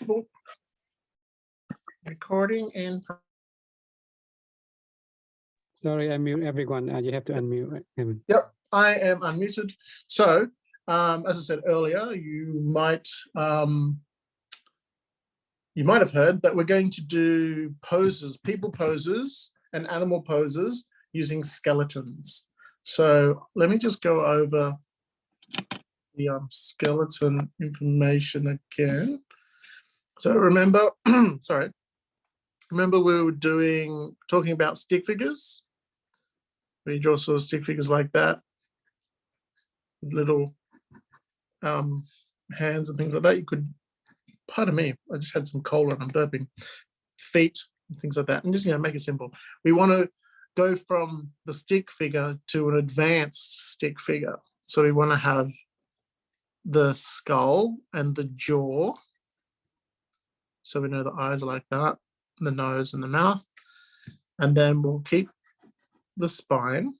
Oh, recording and. Sorry, I mute everyone. You have to unmute him. Yep, I am unmuted. So, as I said earlier, you might have heard that we're going to do poses, people poses and animal poses using skeletons. So let me just go over the skeleton information again. So remember, sorry, remember we were talking about stick figures? Where you draw sort of stick figures like that, with little hands and things like that. You could, pardon me, I just had some cola and I'm burping. Feet and things like that, and just make it simple. We want to go from the stick figure to an advanced stick figure. So we want to have the skull and the jaw. So we know the eyes are like that, the nose and the mouth, and then we'll keep the spine.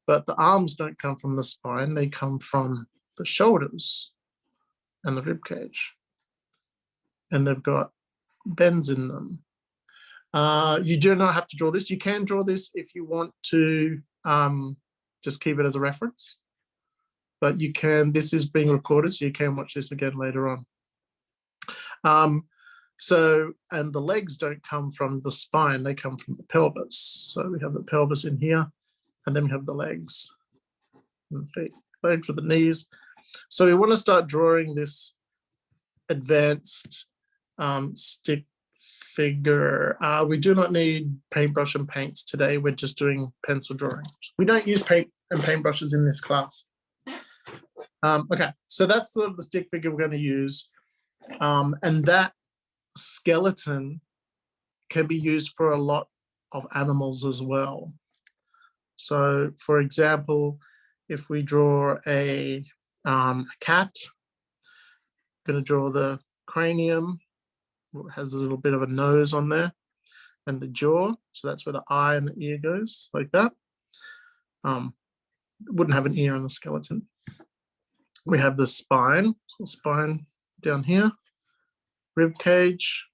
But the arms don't come from the spine; they come from the shoulders and the rib cage, and they've got bends in them. You do not have to draw this. You can draw this if you want to just keep it as a reference, but you can, this is being recorded, so you can watch this again later on. And the legs don't come from the spine, they come from the pelvis. So we have the pelvis in here, and then we have the legs and the feet, legs with the knees. So we want to start drawing this advanced stick figure. We do not need paintbrush and paints today. We're just doing pencil drawings. We don't use paint and paintbrushes in this class. Okay, so that's sort of the stick figure we're going to use. And that skeleton can be used for a lot of animals as well. So, for example, if we draw a cat, I'm going to draw the cranium. It has a little bit of a nose on there, and the jaw. So that's where the eye and the ear goes, like that. Wouldn't have an ear on the skeleton. We have the spine, so spine down here, rib cage,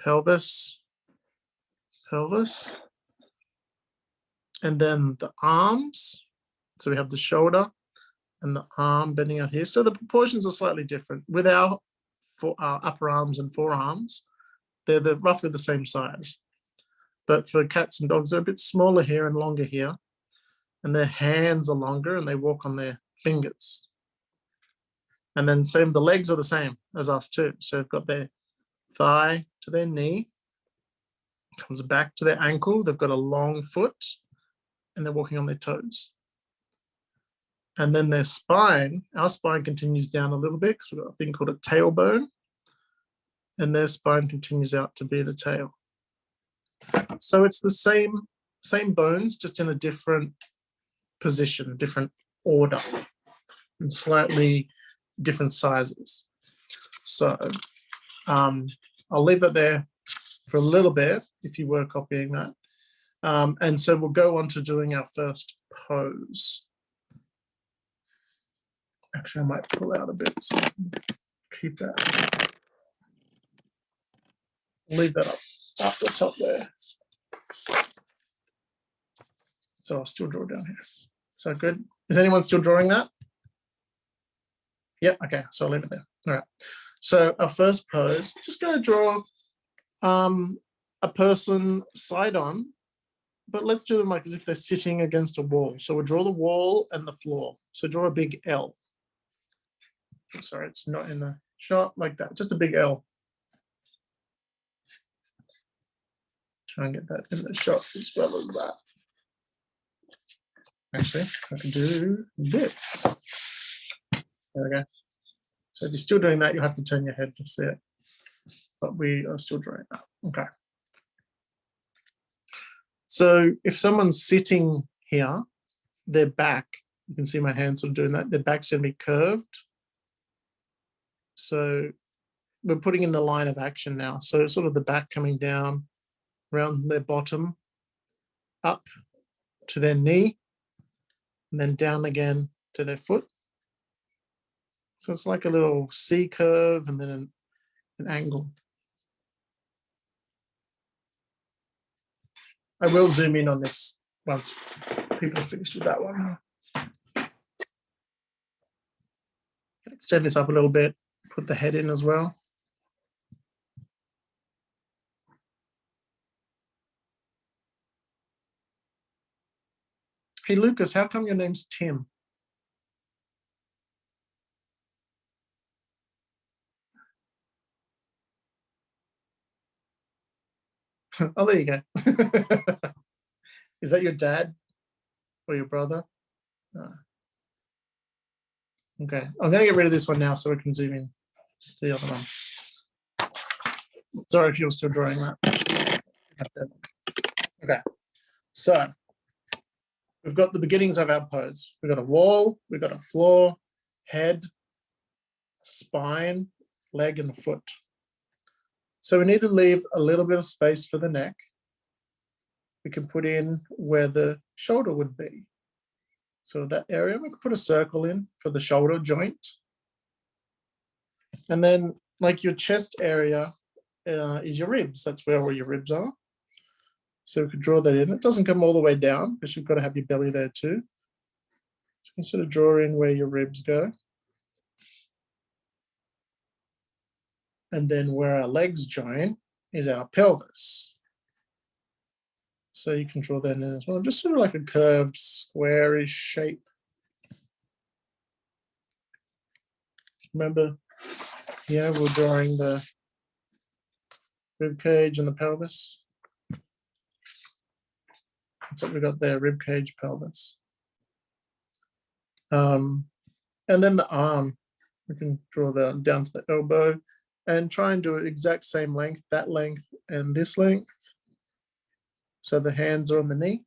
pelvis, and then the arms. So we have the shoulder and the arm bending out here. So the proportions are slightly different. With our upper arms and forearms, they're roughly the same size. But for cats and dogs, they're a bit smaller here and longer here. And their hands are longer and they walk on their fingers. And then same, the legs are the same as us too. So they've got their thigh to their knee, comes back to their ankle. They've got a long foot and they're walking on their toes. And then their spine, our spine continues down a little bit because we've got a thing called a tailbone. And their spine continues out to be the tail. So it's the same bones, just in a different position, different order, and slightly different sizes. So I'll leave it there for a little bit if you were copying that. And so we'll go on to doing our first pose. Actually, I might pull out a bit so I can keep that. Leave that up the top there. So I'll still draw down here. Is that good? Is anyone still drawing that? Yeah, okay, so I'll leave it there. All right. So our first pose, just going to draw a person side on, but let's do them like as if they're sitting against a wall. So we'll draw the wall and the floor. So draw a big L. Sorry, it's not in the shot, like that, just a big L. Try and get that in the shot as well as that. Actually, I can do this. There we go. So if you're still doing that, you'll have to turn your head to see it. But we are still drawing that. Okay. So if someone's sitting here, their back, you can see my hand sort of doing that, their back's going to be curved. So we're putting in the line of action now. So sort of the back coming down around their bottom, up to their knee, and then down again to their foot. So it's like a little C curve and then an angle. I will zoom in on this once people finish with that one. Extend this up a little bit, put the head in as well. Hey, Lucas, how come your name's Tim? Oh, there you go. Is that your dad or your brother? Okay, I'm going to get rid of this one now so we can zoom in to the other one. Sorry if you're still drawing that. Okay, so we've got the beginnings of our pose. We've got a wall, we've got a floor, head, spine, leg, and a foot. So we need to leave a little bit of space for the neck. We can put in where the shoulder would be. So that area, we can put a circle in for the shoulder joint. And then like your chest area is your ribs. That's where all your ribs are. So we could draw that in. It doesn't come all the way down because you've got to have your belly there too. So you can sort of draw in where your ribs go. And then where our legs join is our pelvis. So you can draw that in as well, just sort of like a curved squarish shape. Remember, yeah, we're drawing the rib cage and the pelvis. That's what we got there, rib cage, pelvis. And then the arm, we can draw that down to the elbow and try and do it exact same length, that length and this length. So the hands are on the knee.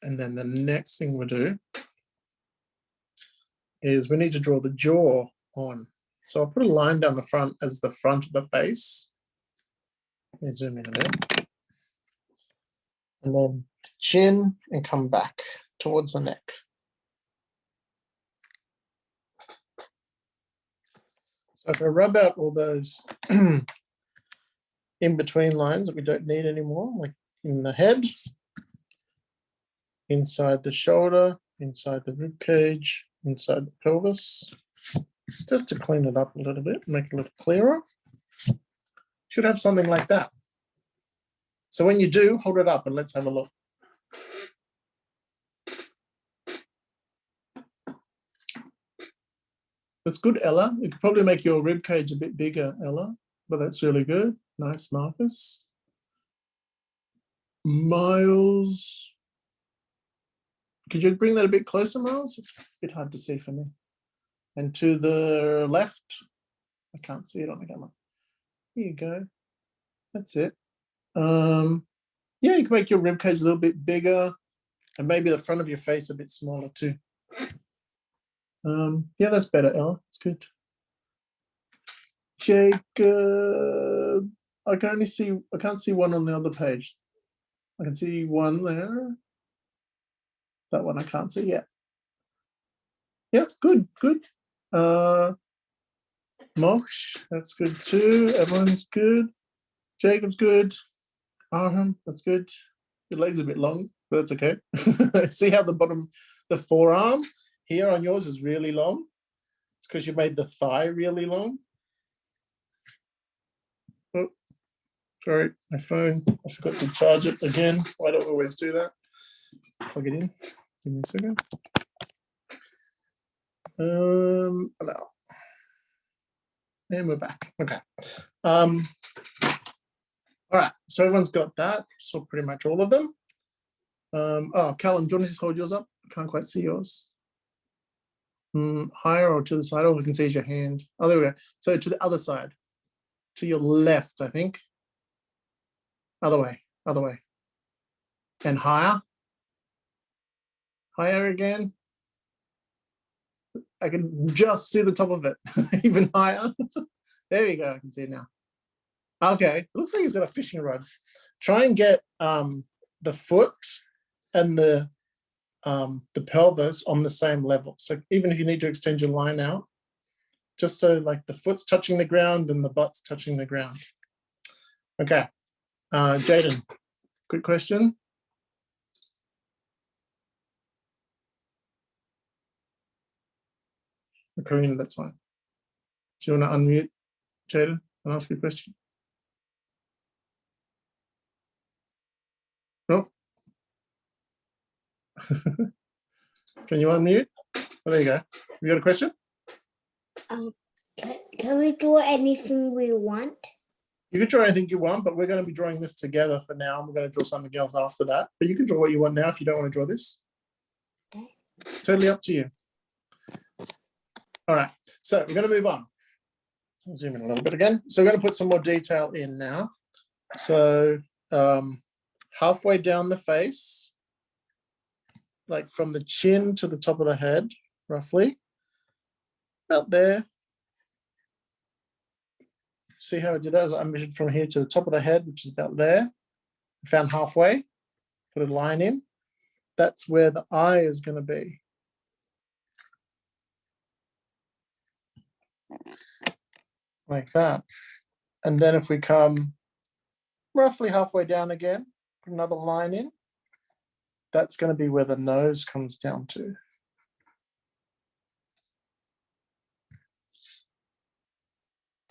And then the next thing we'll do is we need to draw the jaw on. So I'll put a line down the front as the front of the face. Let me zoom in a bit. And then chin and come back towards the neck. So if I rub out all those in between lines that we don't need anymore, like in the head, inside the shoulder, inside the rib cage, inside the pelvis, just to clean it up a little bit, make it a little clearer. Should have something like that. So when you do, hold it up and let's have a look. That's good, Ella. You could probably make your rib cage a bit bigger, Ella, but that's really good. Nice, Marcus. Miles. Could you bring that a bit closer, Miles? It's a bit hard to see for me. And to the left, I can't see it on the camera. Here you go. That's it. Yeah, you can make your rib cage a little bit bigger and maybe the front of your face a bit smaller too. Yeah, that's better, Ella. It's good. Jacob, I can't see one on the other page. I can see one there. That one I can't see yet. Yeah, good. Mosh, that's good too. Everyone's good. Jacob's good. Arham, that's good. Your leg's a bit long, but that's okay. See how the bottom, the forearm here on yours is really long? It's because you made the thigh really long. Oh, sorry, my phone. I forgot to charge it again. Why don't I always do that? Plug it in. Give me a second. Allow. And we're back. Okay. All right. So everyone's got that. So pretty much all of them. Oh, Callum, do you want to just hold yours up? I can't quite see yours. Higher or to the side? All we can see is your hand. Oh, there we go. So to the other side. To your left, I think. Other way. And higher. Higher again. I can just see the top of it, even higher. There you go, I can see it now. Okay, it looks like he's got a fishing rod. Try and get the foot and the pelvis on the same level. So even if you need to extend your line out, just so like the foot's touching the ground and the butt's touching the ground. Okay, Jaden, quick question. Karina, that's fine. Do you want to unmute, Jaden, and ask you a question? No. Can you unmute? Oh, there you go. You got a question? Can we draw anything we want? You can draw anything you want, but we're going to be drawing this together for now. We're going to draw something else after that. But you can draw what you want now if you don't want to draw this. Okay. Totally up to you. All right. So we're going to move on. I'll zoom in a little bit again. So we're going to put some more detail in now. So halfway down the face, like from the chin to the top of the head, roughly, about there. See how I did that? I measured from here to the top of the head, which is about there. I found halfway, put a line in. That's where the eye is going to be. Like that. And then if we come roughly halfway down again, put another line in, that's going to be where the nose comes down to.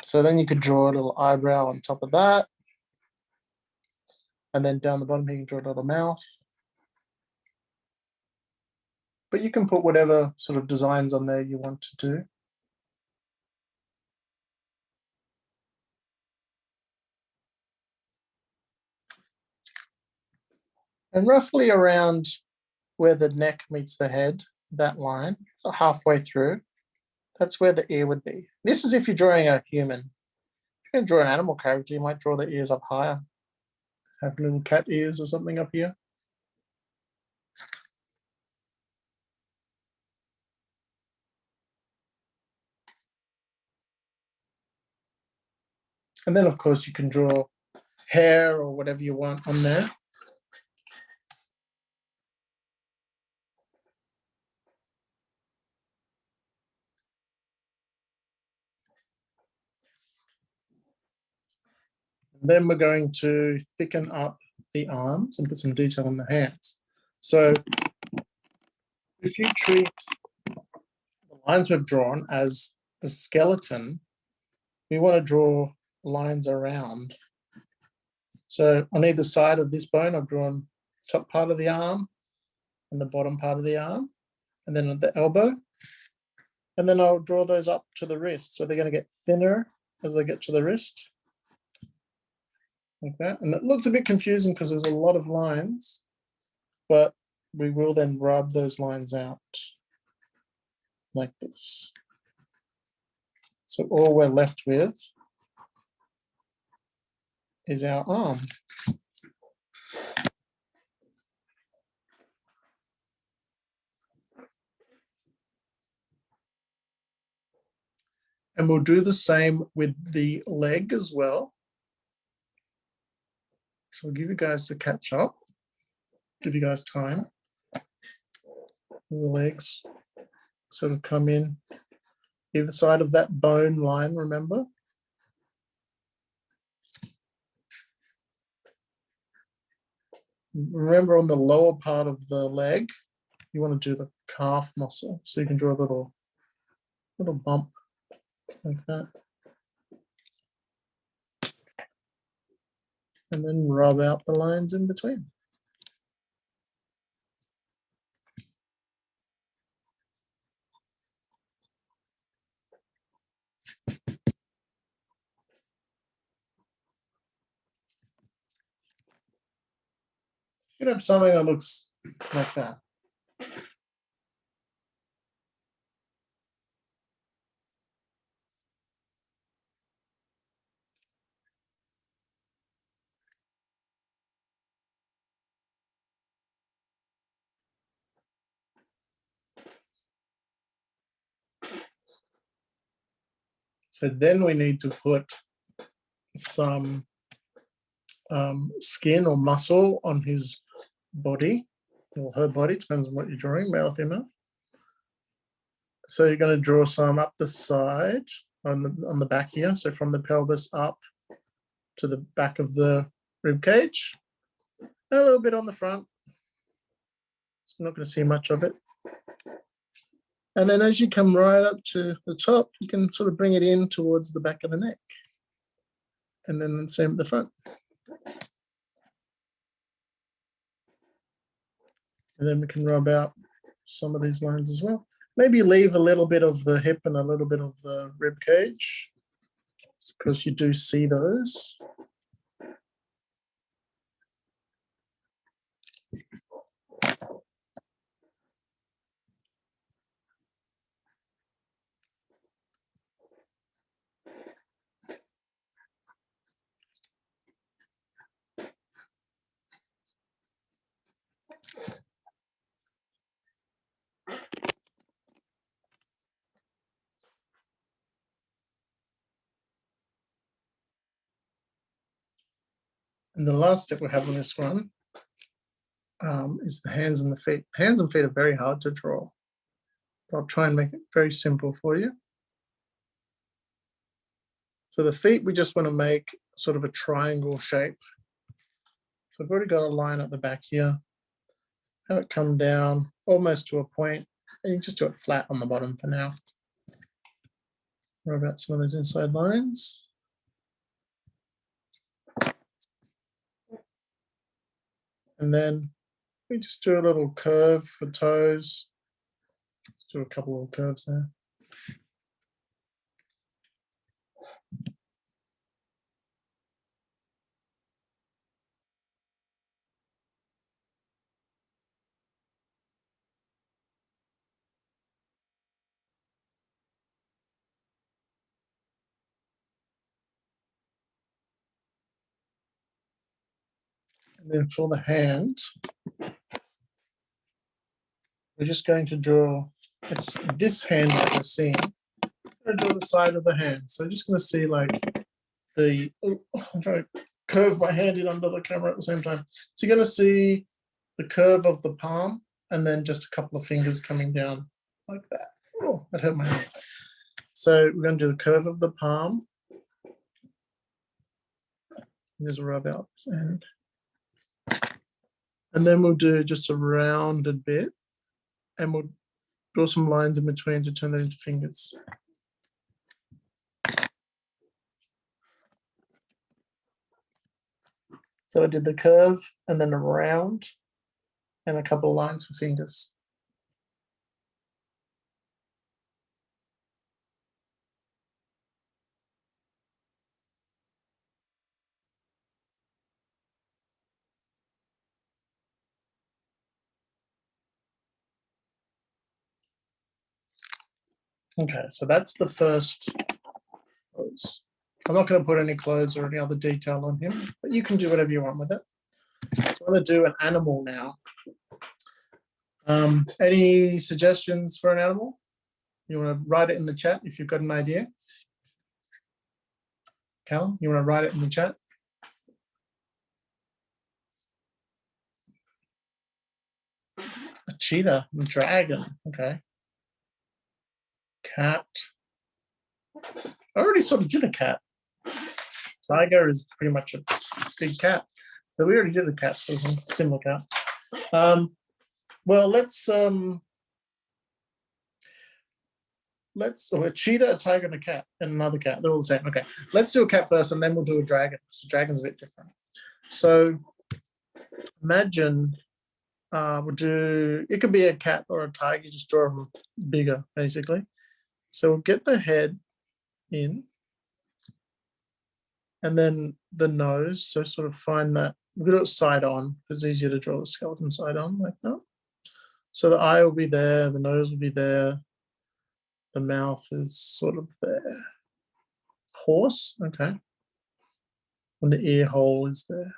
So then you could draw a little eyebrow on top of that. And then down the bottom here, you can draw a little mouth. But you can put whatever sort of designs on there you want to do. And roughly around where the neck meets the head, that line, halfway through, that's where the ear would be. This is if you're drawing a human. If you're going to draw an animal character, you might draw the ears up higher. Have little cat ears or something up here. And then, of course, you can draw hair or whatever you want on there. And then we're going to thicken up the arms and put some detail on the hands. So if you treat the lines we've drawn as the skeleton, we want to draw lines around. So on either side of this bone, I've drawn top part of the arm and the bottom part of the arm, and then at the elbow. And then I'll draw those up to the wrist. So they're going to get thinner as I get to the wrist. Like that. And it looks a bit confusing because there's a lot of lines, but we will then rub those lines out like this. So all we're left with is our arm. And we'll do the same with the leg as well. So I'll give you guys the catch up, give you guys time. The legs sort of come in either side of that bone line, remember? Remember on the lower part of the leg, you want to do the calf muscle. So you can draw a little bump like that. And then rub out the lines in between. Should have something that looks like that. So then we need to put some skin or muscle on his body or her body, depends on what you're drawing, male or female. So you're going to draw some up the side on the back here. So from the pelvis up to the back of the rib cage, and a little bit on the front. So I'm not going to see much of it. And then as you come right up to the top, you can sort of bring it in towards the back of the neck. And then the same at the front. And then we can rub out some of these lines as well. Maybe leave a little bit of the hip and a little bit of the rib cage, because you do see those. And the last step we have on this one is the hands and the feet. Hands and feet are very hard to draw. I'll try and make it very simple for you. So the feet, we just want to make sort of a triangle shape. So I've already got a line at the back here. Have it come down almost to a point, and you just do it flat on the bottom for now. Rub out some of those inside lines. And then we just do a little curve for toes. Let's do a couple of curves there. And then for the hand, we're just going to draw, it's this hand that we're seeing. I'm going to draw the side of the hand. So I'm just going to see like the, I'm trying to curve my hand in under the camera at the same time. So you're going to see the curve of the palm and then just a couple of fingers coming down like that. Oh, that hurt my hand. So we're going to do the curve of the palm. Just rub out this end. And then we'll do just a rounded bit, and we'll draw some lines in between to turn that into fingers. So I did the curve and then a round and a couple of lines for fingers. Okay, so that's the first pose. I'm not going to put any clothes or any other detail on him, but you can do whatever you want with it. So I'm going to do an animal now. Any suggestions for an animal? You want to write it in the chat if you've got an idea? Cal, you want to write it in the chat? A cheetah, a dragon, okay. Cat. I already sort of did a cat. Tiger is pretty much a big cat. So we already did a cat, so it's a similar cat. Well, let's a cheetah, a tiger, and a cat, and another cat. They're all the same. Okay, let's do a cat first, and then we'll do a dragon. So dragon's a bit different. So imagine we'll do, it could be a cat or a tiger, you just draw them bigger, basically. So we'll get the head in, and then the nose. So sort of find that, we'll do it side on, because it's easier to draw the skeleton side on like that. So the eye will be there, the nose will be there, the mouth is sort of there. Horse, okay. And the ear hole is there.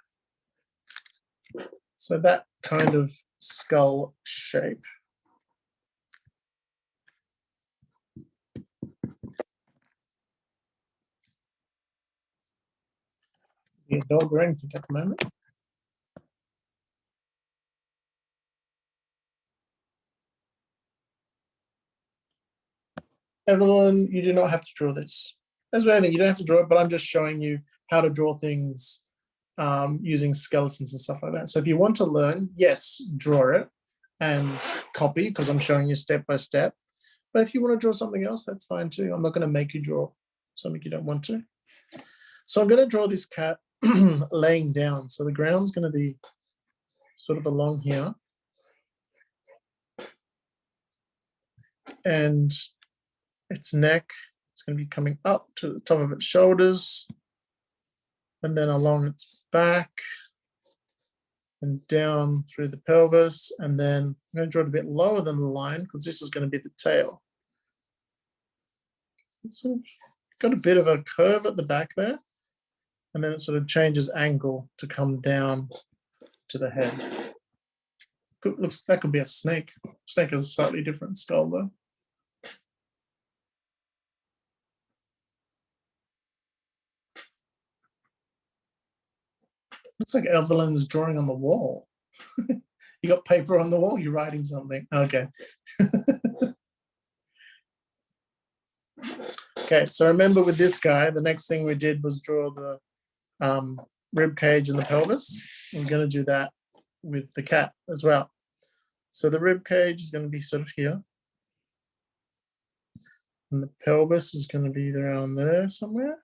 So that kind of skull shape. a dog or anything at the moment. Evelyn, you do not have to draw this. As well, you don't have to draw it, but I'm just showing you how to draw things using skeletons and stuff like that. So if you want to learn, yes, draw it and copy, because I'm showing you step by step. But if you want to draw something else, that's fine too. I'm not going to make you draw something you don't want to. So I'm going to draw this cat laying down. So the ground's going to be sort of along here. And its neck is going to be coming up to the top of its shoulders, and then along its back and down through the pelvis. And then I'm going to draw it a bit lower than the line because this is going to be the tail. So got a bit of a curve at the back there, and then it sort of changes angle to come down to the head. Looks that could be a snake. Snake has a slightly different skull though. Looks like Evelyn's drawing on the wall. You got paper on the wall, you're writing something. Okay. Okay, so remember with this guy, the next thing we did was draw the rib cage and the pelvis. We're going to do that with the cat as well. So the rib cage is going to be sort of here. And the pelvis is going to be around there somewhere.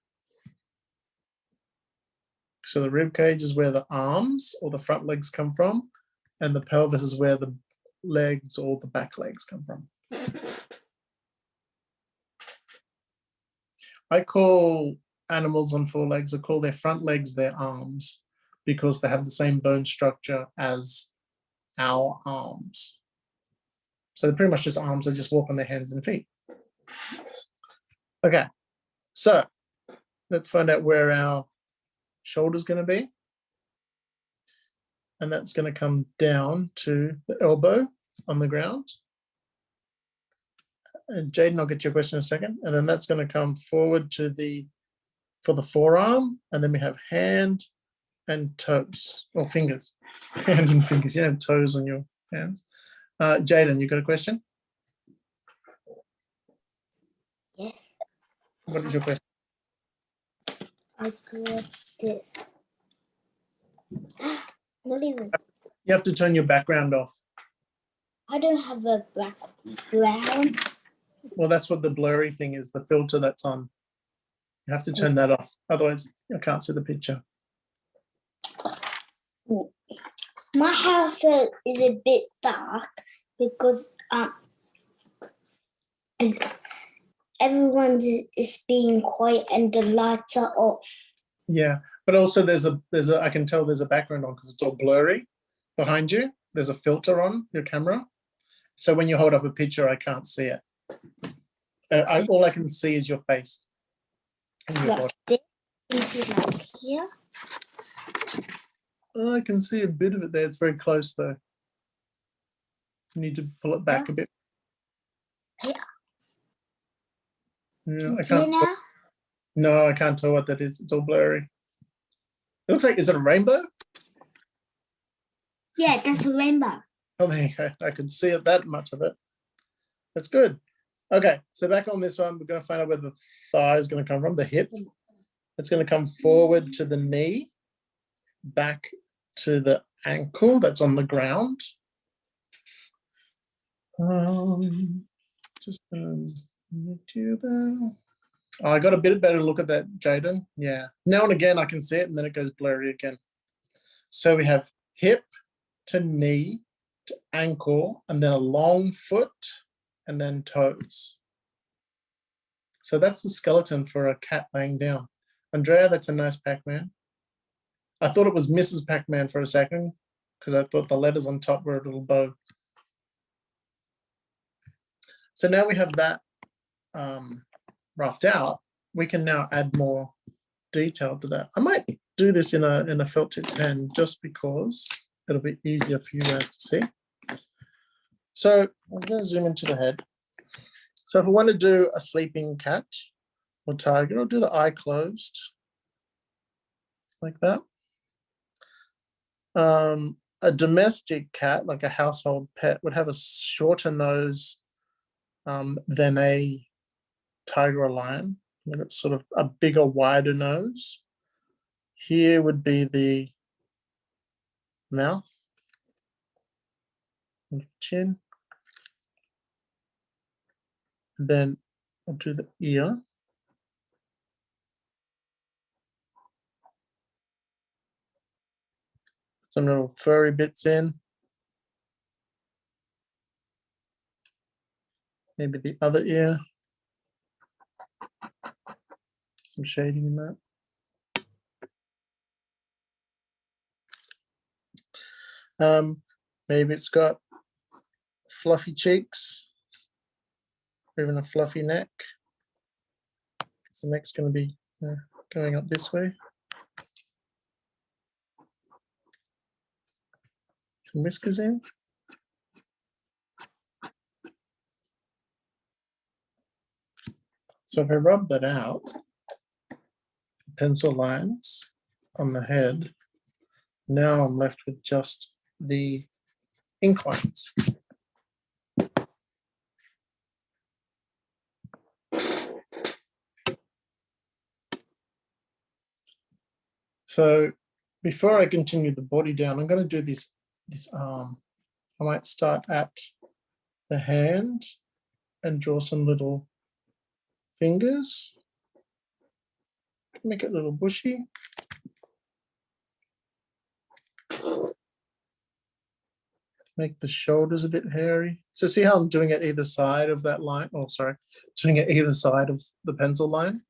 So the rib cage is where the arms or the front legs come from, and the pelvis is where the legs or the back legs come from. I call animals on four legs, I call their front legs their arms because they have the same bone structure as our arms. So they're pretty much just arms, they just walk on their hands and feet. Okay, so let's find out where our shoulder's going to be. And that's going to come down to the elbow on the ground. And Jaden, I'll get your question in a second. And then that's going to come forward to for the forearm. And then we have hand and toes, or fingers. Hand and fingers. You have toes on your hands. Jaden, you got a question? Yes. What is your question? I got this. Not even. You have to turn your background off. I don't have a background. Well, that's what the blurry thing is, the filter that's on. You have to turn that off. Otherwise, I can't see the picture. My house is a bit dark because everyone is being quiet and the lights are off. Yeah, but also there's a I can tell there's a background on because it's all blurry behind you. There's a filter on your camera. So when you hold up a picture, I can't see it. All I can see is your face. And your body. Like this, is it like here? Oh, I can see a bit of it there. It's very close though. You need to pull it back a bit. Yeah. Yeah, I can't tell. No, I can't tell what that is. It's all blurry. It looks like, is it a rainbow? Yeah, that's a rainbow. Oh, there you go. I can see it, that much of it. That's good. Okay, so back on this one, we're going to find out where the thigh is going to come from, the hip. It's going to come forward to the knee, back to the ankle that's on the ground. Just you there. Oh, I got a bit better look at that, Jaden. Yeah. Now and again, I can see it, and then it goes blurry again. So we have hip to knee to ankle, and then a long foot, and then toes. So that's the skeleton for a cat laying down. Andrea, that's a nice Pac-Man. I thought it was Mrs. Pac-Man for a second because I thought the letters on top were a little bow. So now we have that roughed out. We can now add more detail to that. I might do this in a felt tip pen just because it'll be easier for you guys to see. So I'm going to zoom into the head. So if I want to do a sleeping cat or tiger, I'll do the eye closed. like that. A domestic cat, like a household pet, would have a shorter nose than a tiger or lion. It's sort of a bigger, wider nose. Here would be the mouth and chin. And then I'll do the ear. Some little furry bits in. Maybe the other ear. Some shading in that. Maybe it's got fluffy cheeks, or even a fluffy neck. So the neck's going to be going up this way. Some whiskers in. So if I rub that out, pencil lines on the head, now I'm left with just the ink lines. So before I continue the body down, I'm going to do this arm. I might start at the hand and draw some little fingers. Make it a little bushy. Make the shoulders a bit hairy. So see how I'm doing it either side of that line? Oh, sorry, doing it either side of the pencil line.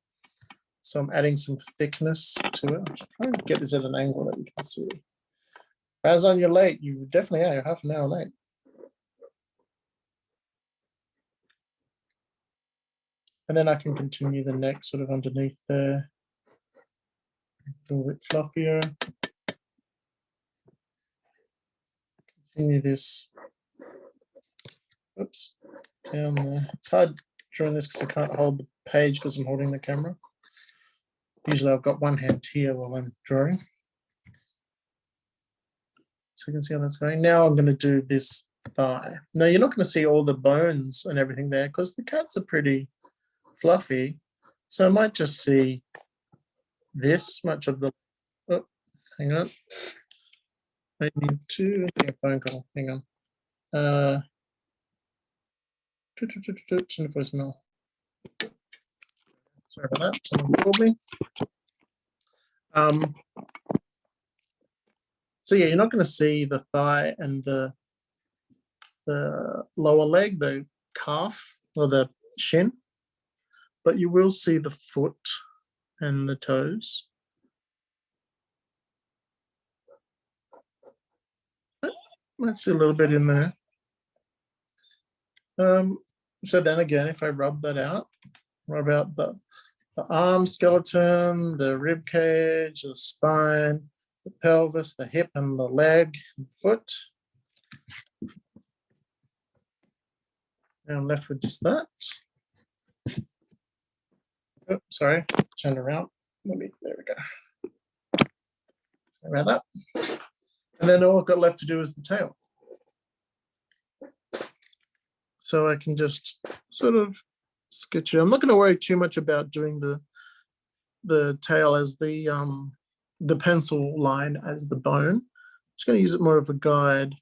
So I'm adding some thickness to it. I'm just trying to get this at an angle that we can see. As on, you're late. You definitely are. You're half an hour late. And then I can continue the neck sort of underneath there. A little bit fluffier. Continue this. Oops, down there. It's hard drawing this because I can't hold the page because I'm holding the camera. Usually I've got one hand here while I'm drawing. So you can see how that's going. Now I'm going to do this thigh. Now you're not going to see all the bones and everything there because the cats are pretty fluffy. So I might just see this much of the, oh, hang on. I need to make a phone call, hang on. Send a voicemail. Sorry about that, someone called me. So yeah, you're not going to see the thigh and the lower leg, the calf or the shin, but you will see the foot and the toes. Might see a little bit in there. So then again, if I rub that out, rub out the arm skeleton, the rib cage, the spine, the pelvis, the hip and the leg and foot. Now I'm left with just that. Oh, sorry, turn around. There we go. Sorry about that. And then all I've got left to do is the tail. So I can just sort of sketch it. I'm not going to worry too much about doing the tail as the pencil line as the bone. I'm just going to use it more of a guide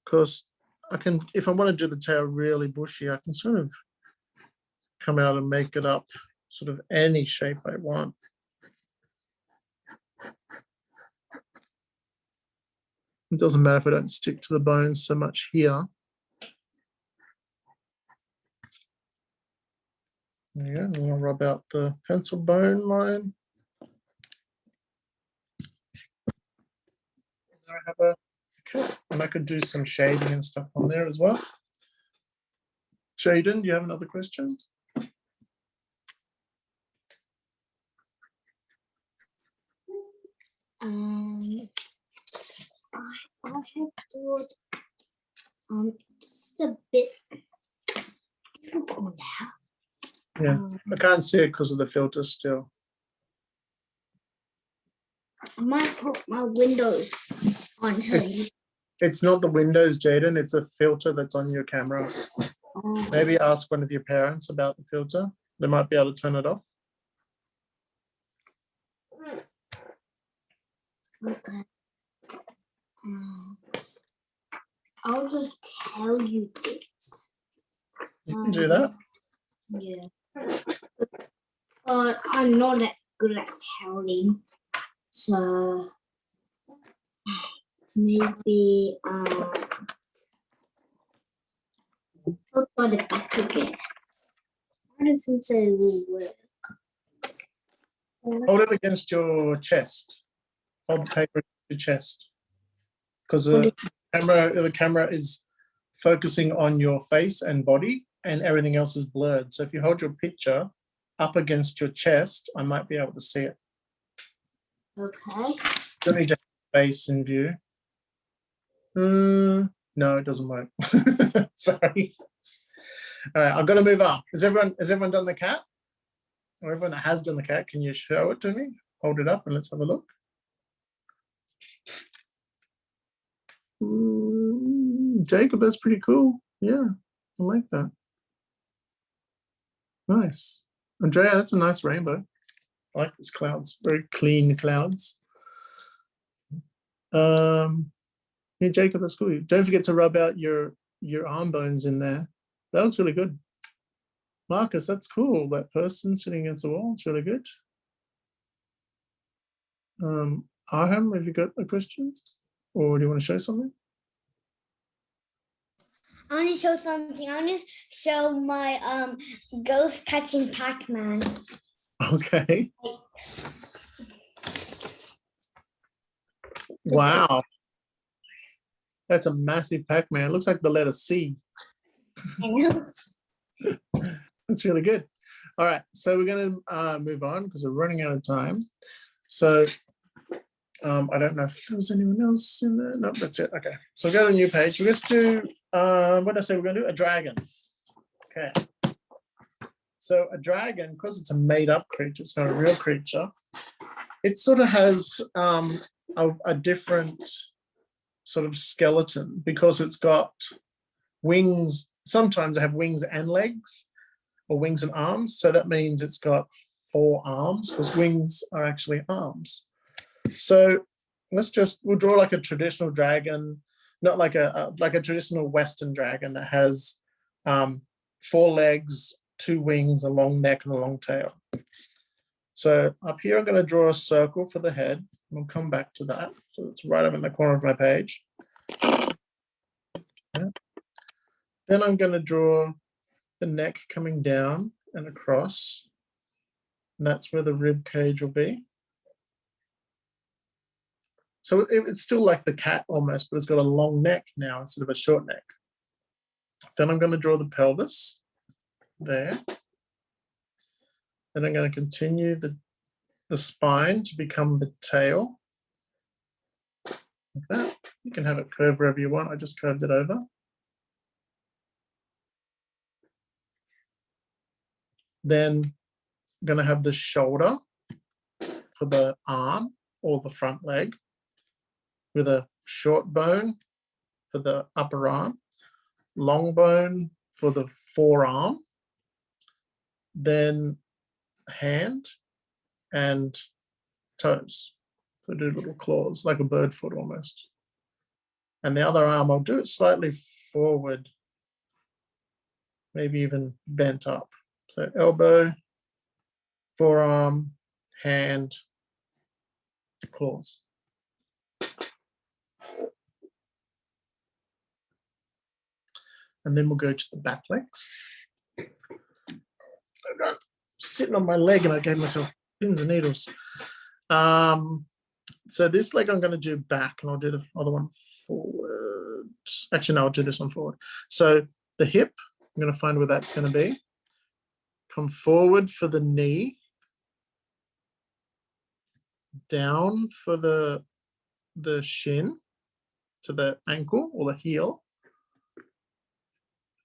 because I can, if I want to do the tail really bushy, I can sort of come out and make it up sort of any shape I want. It doesn't matter if I don't stick to the bones so much here. There you go. I'm going to rub out the pencil bone line. I have a, okay, and I could do some shading and stuff on there as well. Jaden, do you have another question? I have thought it's a bit difficult now. Yeah, I can't see it because of the filter still. I might put my windows on so you. It's not the windows, Jaden. It's a filter that's on your camera. Oh, Maybe ask one of your parents about the filter. They might be able to turn it off. okay. I'll just tell you this. You can do that. Yeah. But I'm not that good at telling. So maybe I'll put it back again. I don't think so it will work. Hold it against your chest. Hold the paper against your chest. Because the camera is focusing on your face and body, and everything else is blurred. So if you hold your picture up against your chest, I might be able to see it. Okay. Don't need to have face in view. No, it doesn't work. Sorry. All right, I've got to move on. Has everyone done the cat? Or everyone that has done the cat, can you show it to me? Hold it up and let's have a look. Jacob, that's pretty cool. Yeah, I like that. Nice. Andrea, that's a nice rainbow. I like these clouds, very clean clouds. Yeah, Jacob, that's cool. Don't forget to rub out your arm bones in there. That looks really good. Marcus, that's cool. That person sitting against the wall, it's really good. Arham, have you got a question? Or do you want to show something? I want to show something. I want to show my ghost catching Pac-Man. Okay. Wow. That's a massive Pac-Man. It looks like the letter C. I know. That's really good. All right, so we're going to move on because we're running out of time. So I don't know if there was anyone else in there. No, that's it. Okay, so go to a new page. We're going to do, what did I say we're going to do? A dragon. Okay. So a dragon, because it's a made-up creature, it's not a real creature, it sort of has a different sort of skeleton because it's got wings. Sometimes they have wings and legs, or wings and arms. So that means it's got 4 arms because wings are actually arms. So we'll draw like a traditional dragon, not like a traditional Western dragon that has 4 legs, 2 wings, a long neck and a long tail. So up here, I'm going to draw a circle for the head. We'll come back to that. So it's right up in the corner of my page. Yeah. Then I'm going to draw the neck coming down and across. And that's where the rib cage will be. So it's still like the cat almost, but it's got a long neck now instead of a short neck. Then I'm going to draw the pelvis there. Then I'm going to continue the spine to become the tail. Like that. You can have it curve wherever you want. I just curved it over. Then I'm going to have the shoulder for the arm or the front leg with a short bone for the upper arm, long bone for the forearm, then hand and toes. So do little claws, like a bird foot almost. And the other arm, I'll do it slightly forward, maybe even bent up. So elbow, forearm, hand, claws. And then we'll go to the back legs. I'm sitting on my leg and I gave myself pins and needles. So this leg I'm going to do back, and I'll do the other one forward. Actually, no, I'll do this one forward. So the hip, I'm going to find where that's going to be. Come forward for the knee. Down for the shin to the ankle or the heel.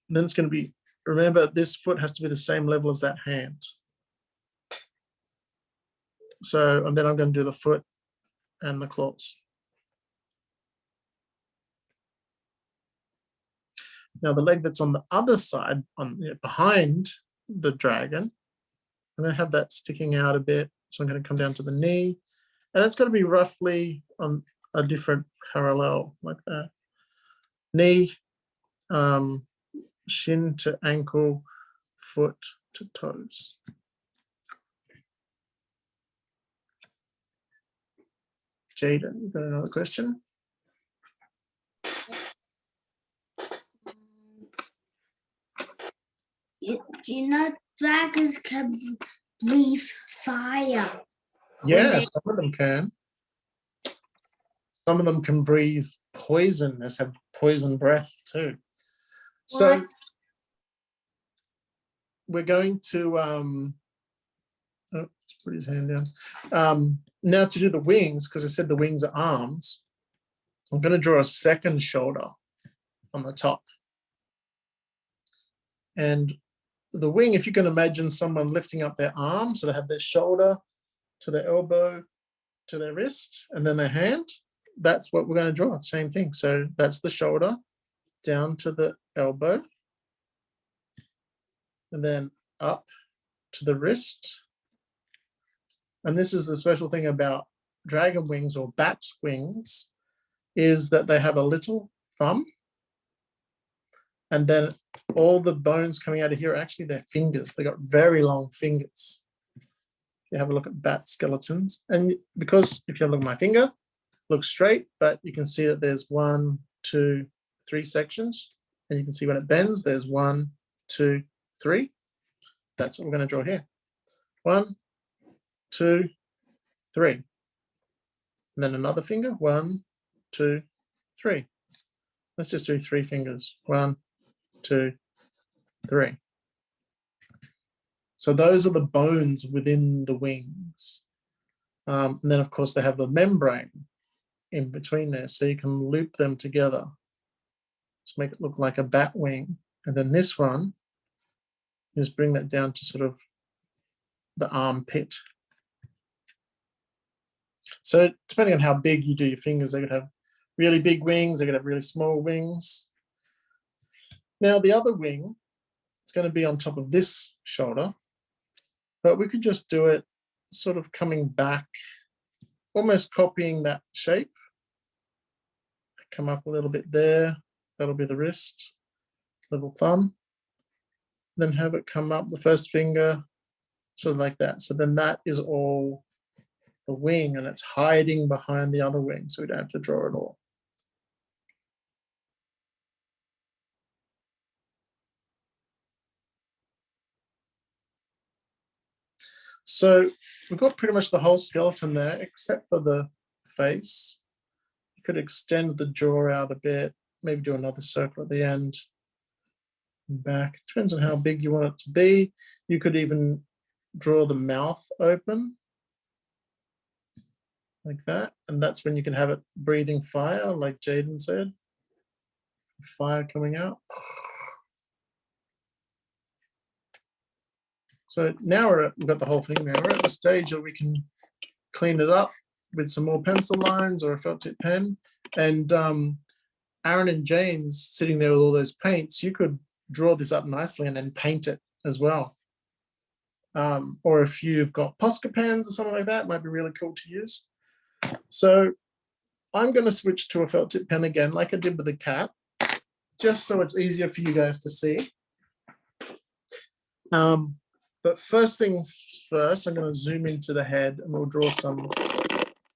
And then it's going to be, remember, this foot has to be the same level as that hand. So, and then I'm going to do the foot and the claws. Now the leg that's on the other side, behind the dragon, I'm going to have that sticking out a bit. So I'm going to come down to the knee, and that's going to be roughly on a different parallel like that. Knee, shin to ankle, foot to toes. Jaden, you got another question? Do you know dragons can breathe fire? Yeah, some of them can. Some of them can breathe poison, they have poison breath too. So What? we're going to let's put his hand down. Now to do the wings, because I said the wings are arms, I'm going to draw a second shoulder on the top. And the wing, if you can imagine someone lifting up their arm, so they have their shoulder to their elbow, to their wrist, and then their hand, that's what we're going to draw, same thing. So that's the shoulder down to the elbow, and then up to the wrist. And this is the special thing about dragon wings or bat wings, is that they have a little thumb, and then all the bones coming out of here are actually their fingers. They got very long fingers. You have a look at bat skeletons, and because if you have a look at my finger, looks straight, but you can see that there's 1, 2, 3 sections, and you can see when it bends, there's 1, 2, 3. That's what we're going to draw here. 1, 2, 3. And then another finger. 1, 2, 3. Let's just do 3 fingers. 1, 2, 3. So those are the bones within the wings. And then, of course, they have the membrane in between there, so you can loop them together to make it look like a bat wing. And then this one, just bring that down to sort of the armpit. So depending on how big you do your fingers, they could have really big wings, they could have really small wings. Now the other wing, it's going to be on top of this shoulder, but we could just do it sort of coming back, almost copying that shape. Come up a little bit there, that'll be the wrist, little thumb. Then have it come up the first finger, sort of like that. So then that is all the wing, and it's hiding behind the other wing, so we don't have to draw it all. So we've got pretty much the whole skeleton there, except for the face. You could extend the jaw out a bit, maybe do another circle at the end and back. Depends on how big you want it to be. You could even draw the mouth open like that, and that's when you can have it breathing fire, like Jaden said. Fire coming out. So now we've got the whole thing there. We're at the stage where we can clean it up with some more pencil lines or a felt tip pen. And Aaron and Jane's sitting there with all those paints, you could draw this up nicely and then paint it as well. Or if you've got Posca pens or something like that, it might be really cool to use. So I'm going to switch to a felt tip pen again, like I did with the cat, just so it's easier for you guys to see. But first things first, I'm going to zoom into the head and we'll draw some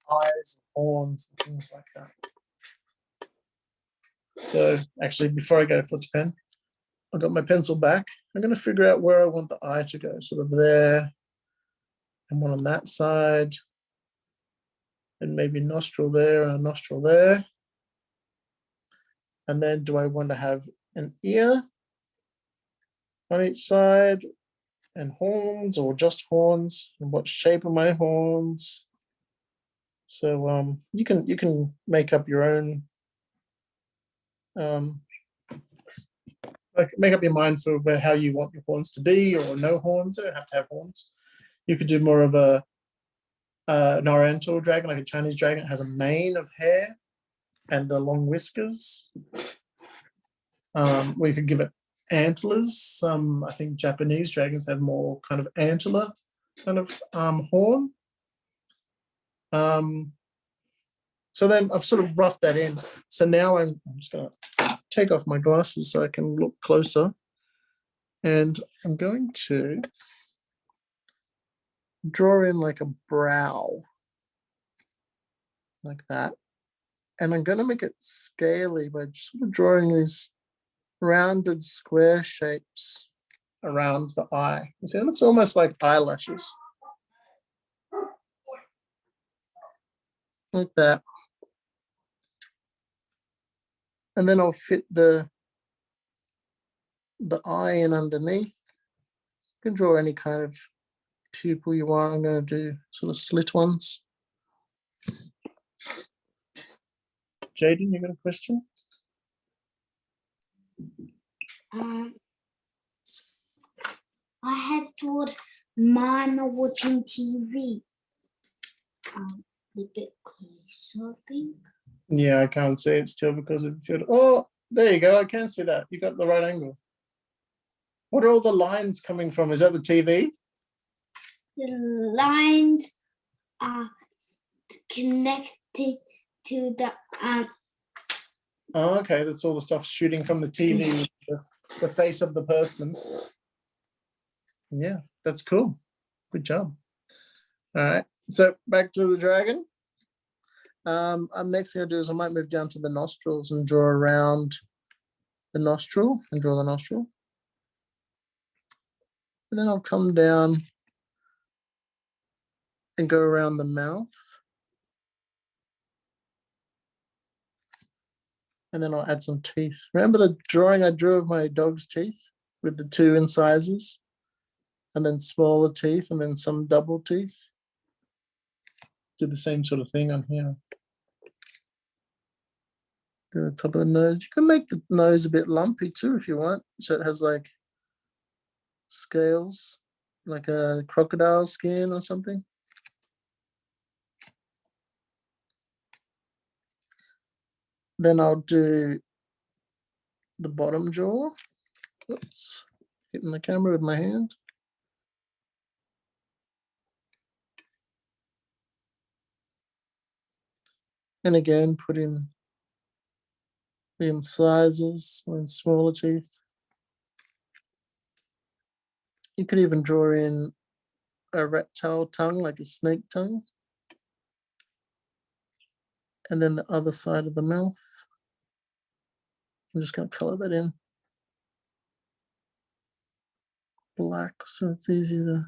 eyes, horns, and things like that. So actually, before I go for the pen, I've got my pencil back. I'm going to figure out where I want the eye to go, sort of there, and one on that side, and maybe nostril there and a nostril there. And then do I want to have an ear on each side and horns, or just horns? And what shape are my horns? So you can make up your own, like make up your mind for how you want your horns to be, or no horns. They don't have to have horns. You could do more of a an Oriental dragon, like a Chinese dragon, it has a mane of hair and the long whiskers. We could give it antlers. Some, I think, Japanese dragons have more kind of antler kind of horn. So then I've sort of roughed that in. So now I'm just going to take off my glasses so I can look closer. And I'm going to draw in like a brow, like that. And I'm going to make it scaly by just sort of drawing these rounded square shapes around the eye. You see, it looks almost like eyelashes. Like that. And then I'll fit the eye in underneath. You can draw any kind of pupil you want. I'm going to do sort of slit ones. Jaden, you got a question? I had thought mine are watching TV. A bit closer, I think. Yeah, I can't see it still because of the field. Oh, there you go. I can see that. You got the right angle. What are all the lines coming from? Is that the TV? The lines are connected to the Oh, okay. That's all the stuff shooting from the TV, the face of the person. Yeah, that's cool. Good job. All right. So back to the dragon. Next thing I'll do is I might move down to the nostrils and draw around the nostril and draw the nostril. And then I'll come down and go around the mouth. And then I'll add some teeth. Remember the drawing I drew of my dog's teeth with the 2 incisors and then smaller teeth and then some double teeth? Do the same sort of thing on here. To the top of the nose. You can make the nose a bit lumpy too if you want. So it has like scales, like a crocodile skin or something. Then I'll do the bottom jaw. Oops, hitting the camera with my hand. And again, put in the incisors and smaller teeth. You could even draw in a reptile tongue, like a snake tongue. And then the other side of the mouth. I'm just going to color that in black so it's easy to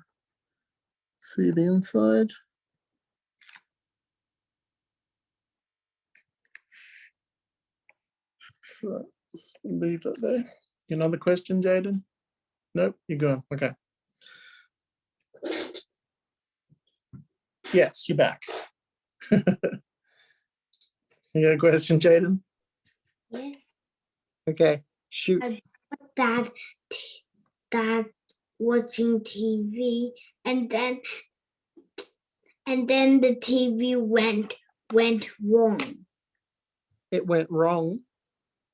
see the inside. So just leave that there. Another question, Jaden? Nope, you're gone. Okay. Yes, you're back. You got a question, Jaden? Yes. Okay, shoot. Dad watching TV, and then the TV went wrong. It went wrong.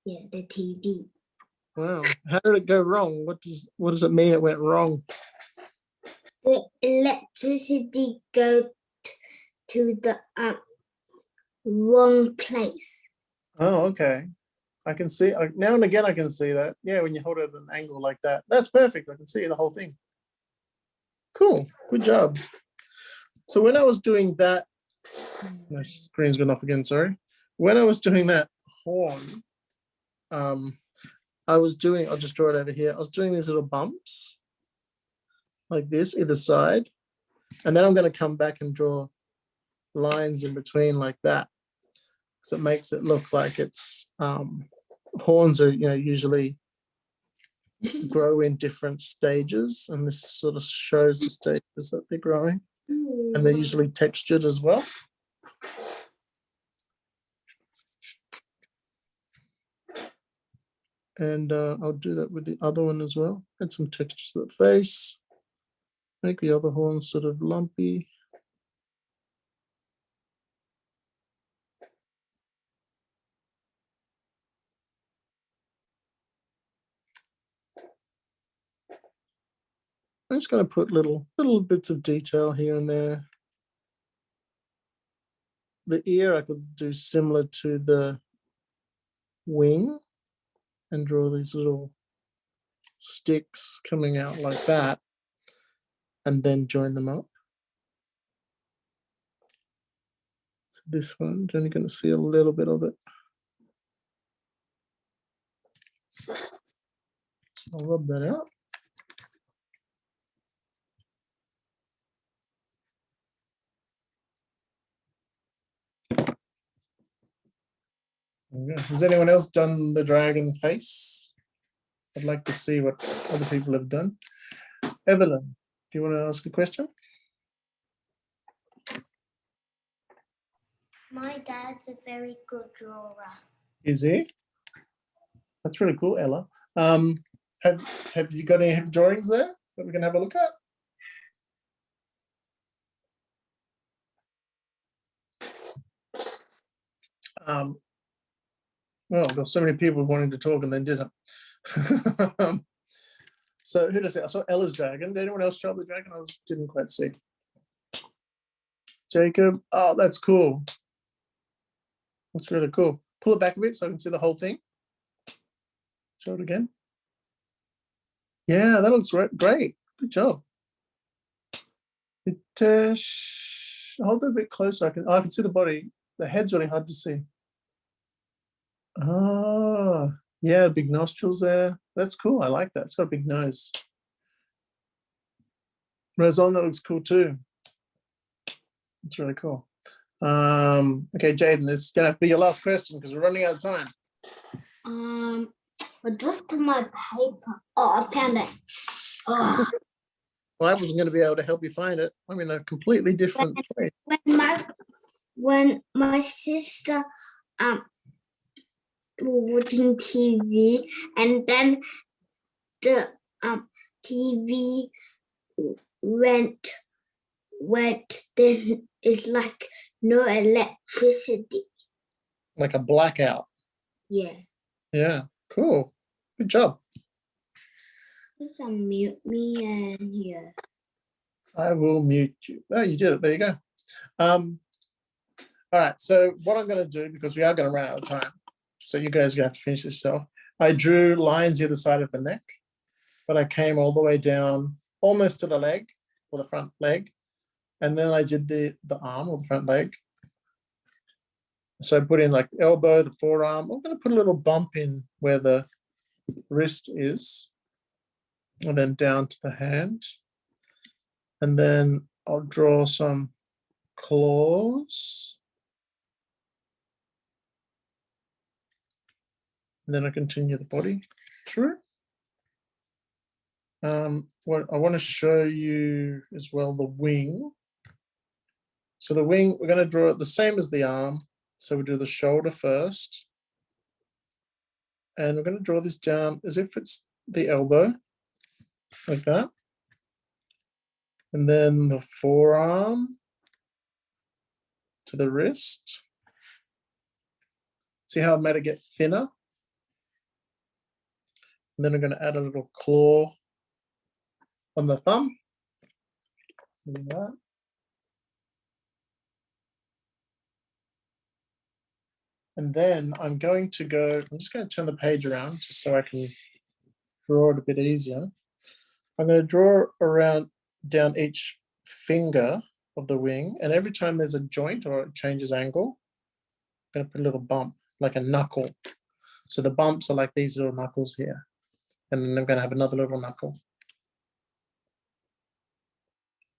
Yeah, the TV. Wow. How did it go wrong? What does it mean it went wrong? The electricity go to the wrong place. Oh, okay. I can see now and again. I can see that. Yeah, when you hold it at an angle like that, that's perfect. I can see the whole thing. Cool. Good job. So when I was doing that, my screen's gone off again. Sorry. When I was doing that horn, I was doing. I'll just draw it over here. I was doing these little bumps, like this either side, and then I'm going to come back and draw lines in between like that. So it makes it look like it's horns are usually grow in different stages, and this sort of shows the stages that they're growing, and they're usually textured as well. And I'll do that with the other one as well. Add some texture to the face, make the other horn sort of lumpy. I'm just going to put little bits of detail here and there. The ear I could do similar to the wing and draw these little sticks coming out like that and then join them up. So this one, you're only going to see a little bit of it. I'll rub that out. Has anyone else done the dragon face? I'd like to see what other people have done. Evelyn, do you want to ask a question? My dad's a very good drawer. Is he? That's really cool, Ella. Have you got any drawings there that we can have a look at? Well, there's so many people wanting to talk and then didn't. So who does it? I saw Ella's dragon. Did anyone else show up the dragon? I didn't quite see. Jacob. Oh, that's cool. That's really cool. Pull it back a bit so I can see the whole thing. Show it again. Yeah, that looks great. Good job. Hold it a bit closer. I can see the body. The head's really hard to see. Oh, yeah, big nostrils there. That's cool. I like that. It's got a big nose. Razon, that looks cool too. It's really cool. Okay, Jaden, this is gonna have to be your last question because we're running out of time. I dropped my paper. Oh, I found it. Oh. Well, I wasn't going to be able to help you find it. I'm in a completely different place. When my sister was watching TV, and then the TV went. Then it's like no electricity. Like a blackout. Yeah. Yeah, cool. Good job. Just unmute me and here. I will mute you. Oh, you did it. There you go. All right. So what I'm going to do, because we are going to run out of time, so you guys are going to have to finish this yourself. I drew lines either side of the neck, but I came all the way down almost to the leg or the front leg. And then I did the arm or the front leg. So I put in like elbow, the forearm. I'm going to put a little bump in where the wrist is, and then down to the hand. And then I'll draw some claws. And then I continue the body through. What I want to show you as well, the wing. So the wing, we're going to draw it the same as the arm. So we do the shoulder first. And we're going to draw this down as if it's the elbow, like that. And then the forearm to the wrist. See how I made it get thinner? And then I'm going to add a little claw on the thumb. See that? And then I'm just going to turn the page around just so I can draw it a bit easier. I'm going to draw around down each finger of the wing, and every time there's a joint or it changes angle, I'm going to put a little bump, like a knuckle. So the bumps are like these little knuckles here, and then I'm going to have another little knuckle.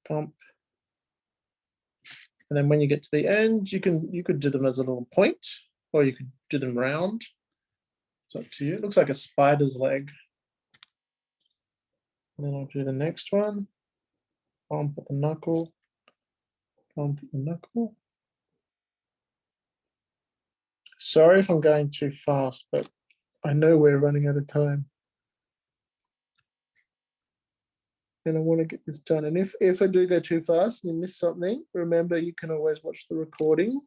Bump. And then when you get to the end, you could do them as a little point, or you could do them round. It's up to you. It looks like a spider's leg. And then I'll do the next one. Bump at the knuckle. Bump at the knuckle. Sorry if I'm going too fast, but I know we're running out of time. And I want to get this done. And if I do go too fast and you miss something, remember you can always watch the recording.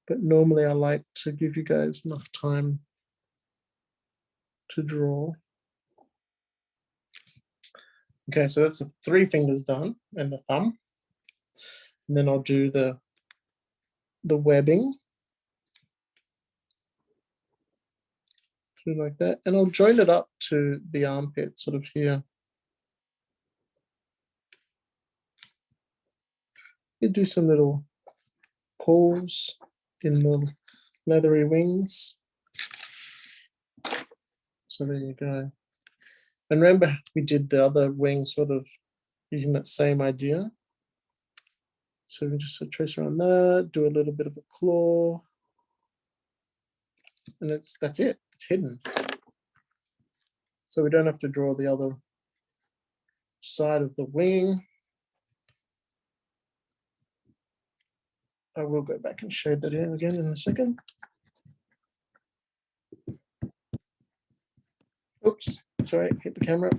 But normally I like to give you guys enough time to draw. Okay, so that's the 3 fingers done and the thumb. And then I'll do the webbing. Like that. And I'll join it up to the armpit sort of here. You do some little pulls in the leathery wings. So there you go. And remember, we did the other wing sort of using that same idea. So we just trace around that, do a little bit of a claw. And that's it, it's hidden. So we don't have to draw the other side of the wing. I will go back and shade that in again in a second. Oops, sorry, hit the camera.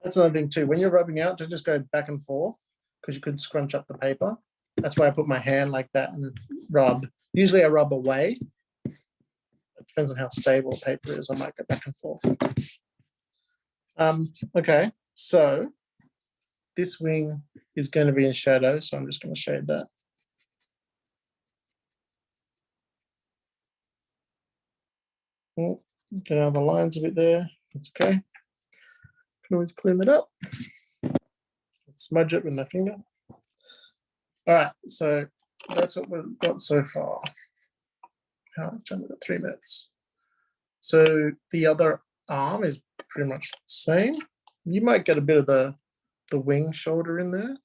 That's another thing too. When you're rubbing out, to just go back and forth because you could scrunch up the paper. That's why I put my hand like that and rub. Usually I rub away. It depends on how stable the paper is. I might go back and forth. Okay, so this wing is going to be in shadow, so I'm just going to shade that. Oh, get out the lines a bit there. That's okay. Can always clean it up. Smudge it with my finger. All right, so that's what we've got so far. How much? I've got 3 minutes. So the other arm is pretty much the same. You might get a bit of the wing shoulder in there,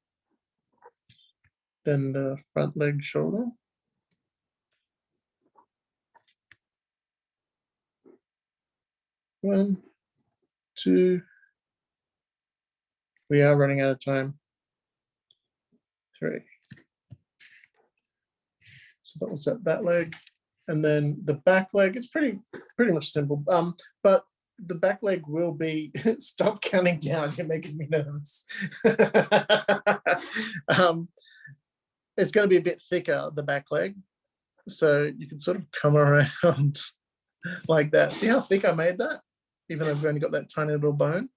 then the front leg shoulder. One, two. We are running out of time. 3. So that was that leg. And then the back leg is pretty much simple. But the back leg will be, stop counting down, you're making me nervous. It's going to be a bit thicker, the back leg. So you can sort of come around like that. See how thick I made that? Even though I've only got that tiny little bone.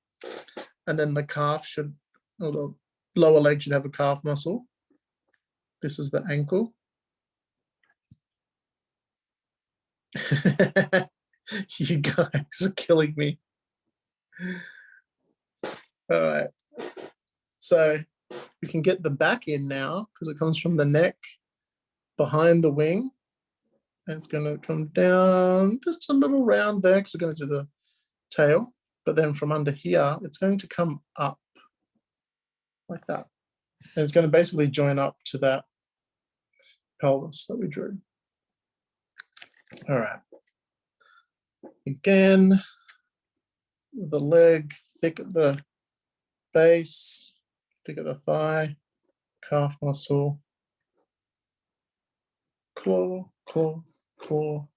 And then the calf should, or the lower leg should have a calf muscle. This is the ankle. You guys are killing me. All right. So we can get the back in now because it comes from the neck behind the wing. And it's going to come down just a little round there because we're going to do the tail. But then from under here, it's going to come up like that. And it's going to basically join up to that pelvis that we drew. All right. Again, the leg thick at the base, thick at the thigh, calf muscle, claw, claw, claw.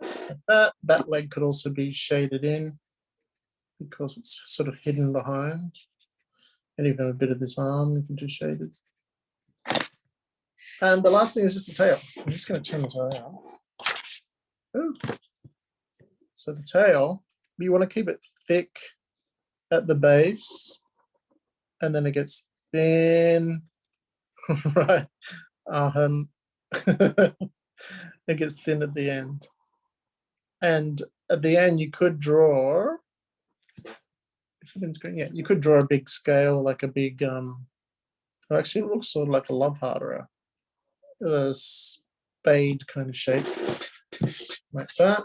Like that leg could also be shaded in because it's sort of hidden behind. And even a bit of this arm you can do shaded. And the last thing is just the tail. I'm just going to turn this around. Ooh. So the tail, you want to keep it thick at the base, and then it gets thin, right? It gets thin at the end. And at the end, you could draw, yeah, you could draw a big scale, like a big, actually it looks sort of like a love heart or a spade kind of shape, like that.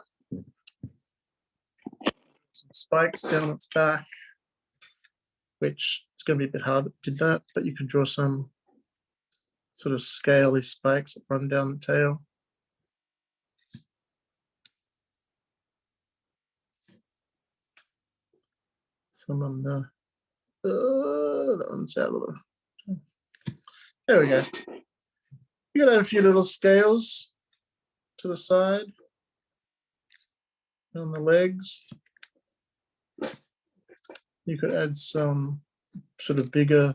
Some spikes down its back, which is going to be a bit hard to do that, but you could draw some sort of scaly spikes that run down the tail. Some on the, that one's out of the, there we go. You got a few little scales to the side on the legs. You could add some sort of bigger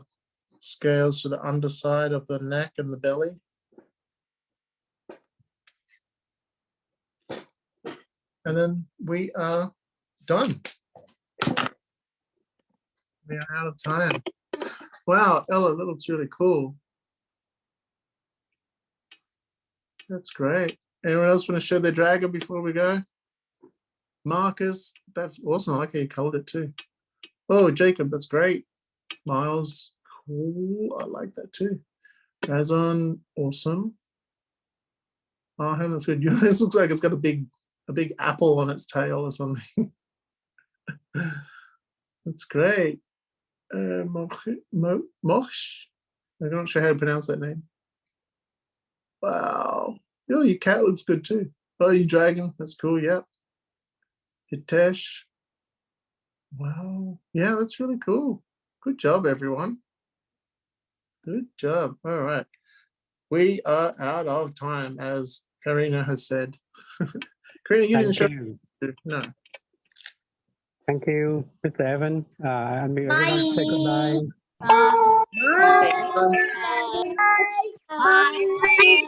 scales to the underside of the neck and the belly. And then we are done. We are out of time. Wow, Ella, that looks really cool. That's great. Anyone else want to show their dragon before we go? Marcus, that's awesome. I like how you colored it too. Oh, Jacob, that's great. Miles, cool. I like that too. Razon, awesome. Oh, that's good. This looks like it's got a big apple on its tail or something. That's great. Moch, I'm not sure how to pronounce that name. Wow. Oh, your cat looks good too. Oh, your dragon, that's cool. Yep. Hitesh. Wow. Yeah, that's really cool. Good job, everyone. Good job. All right. We are out of time, as Karina has said. Karina, you didn't show. Thank you. No. Thank you, Mr. Evan. Unmute everyone. Say goodbye. Bye. Bye. Bye.